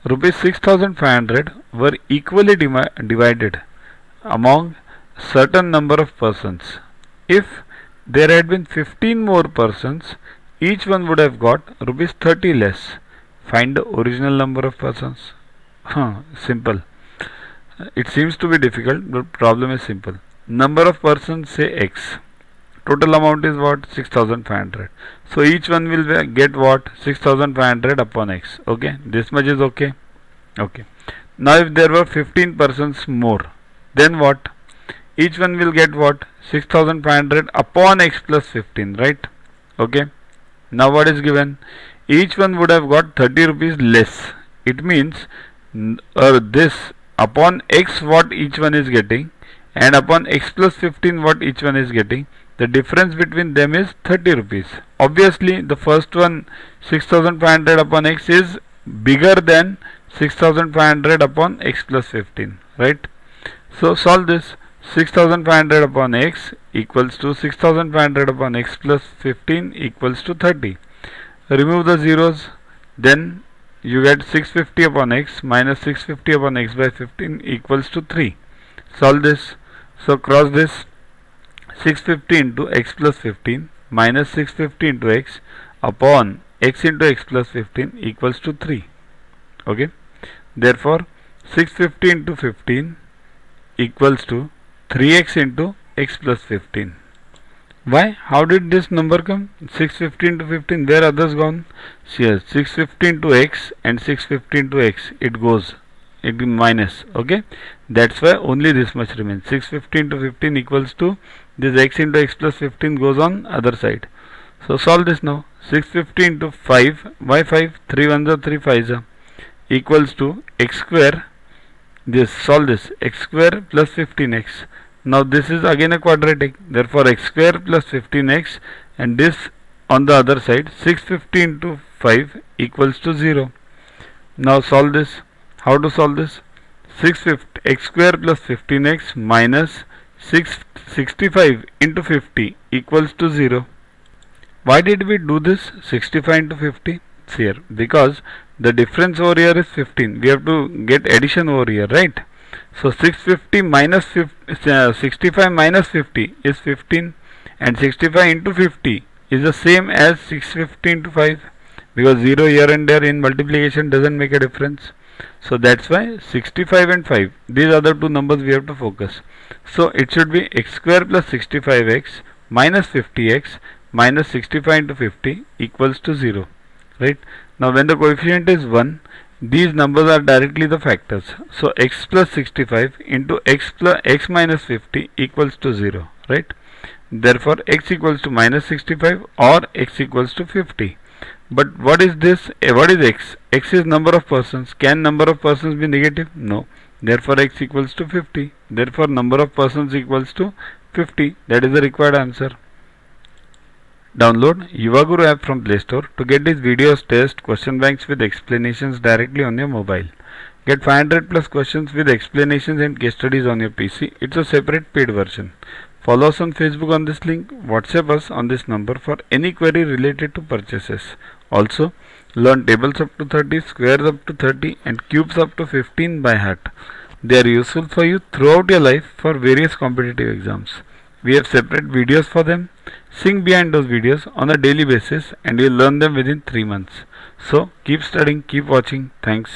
Rupees 6,500 were equally divided among certain number of persons. If there had been 15 more persons, each one would have got rupees 30 less. Find the original number of persons. Simple. It seems to be difficult, but problem is simple. Number of persons, say x. Total amount is what? 6,500. So each one will get what? 6,500 upon x. Okay, this much is okay. Okay. Now if there were 15 persons more, then what? Each one will get what? 6,500 upon x plus 15, right? Okay. Now what is given? Each one would have got 30 rupees less. It means this upon x what each one is getting, and upon x plus 15 what each one is getting, the difference between them is 30 rupees. Obviously the first one, 6,500 upon x, is bigger than 6,500 upon x plus 15, right? So solve this. 6,500 upon x equals to 6,500 upon x plus 15 equals to 30. Remove the zeros, then you get 650 upon x minus 650 upon x by 15 equals to 3. Solve this. So cross this. 650 into x plus 15 minus 650 into x upon x into x plus 15 equals to 3. Okay. Therefore 650 into 15 equals to 3x into x plus 15. Why? How did this number come? 650 into 15. Where others gone? See here, 650 into x and 650 into x. It goes. It minus. Okay. That's why only this much remains. 650 into 15 equals to this x into x plus 15 goes on other side. So solve this now. 650 into 5. Why 5? 3 ones are 3 5s are equals to x square. This solve this. X square plus 15x. Now this is again a quadratic, therefore x square plus 15x, and this on the other side, 650 into 5 equals to 0. Now solve this. How to solve this? 650 x square plus 15x minus 665 into 50 equals to 0. Why did we do this 65 into 50? It's here because the difference over here is 15. We have to get addition over here, right? So 650 minus 65 minus 50 is 15, and 65 into 50 is the same as 650 into 5, because 0 here and there in multiplication doesn't make a difference. So that's why 65 and 5, these are the two numbers we have to focus. So it should be x square plus 65x minus 50x minus 65 into 50 equals to 0, right? Now when the coefficient is 1, these numbers are directly the factors. So x plus 65 into x plus x minus 50 equals to 0, right? Therefore x equals to minus 65 or x equals to 50. But what is this? What is x? X is number of persons. Can number of persons be negative? No. Therefore x equals to 50. Therefore number of persons equals to 50. That is the required answer. Download Yuvaguru app from Play Store to get these videos, tests, question banks with explanations directly on your mobile. Get 500 plus questions with explanations and case studies on your PC. It's a separate paid version. Follow us on Facebook on this link. WhatsApp us on this number for any query related to purchases. Also, learn tables up to 30, squares up to 30 and cubes up to 15 by heart. They are useful for you throughout your life for various competitive exams. We have separate videos for them. Sing behind those videos on a daily basis and you'll learn them within 3 months. So keep studying, keep watching. Thanks.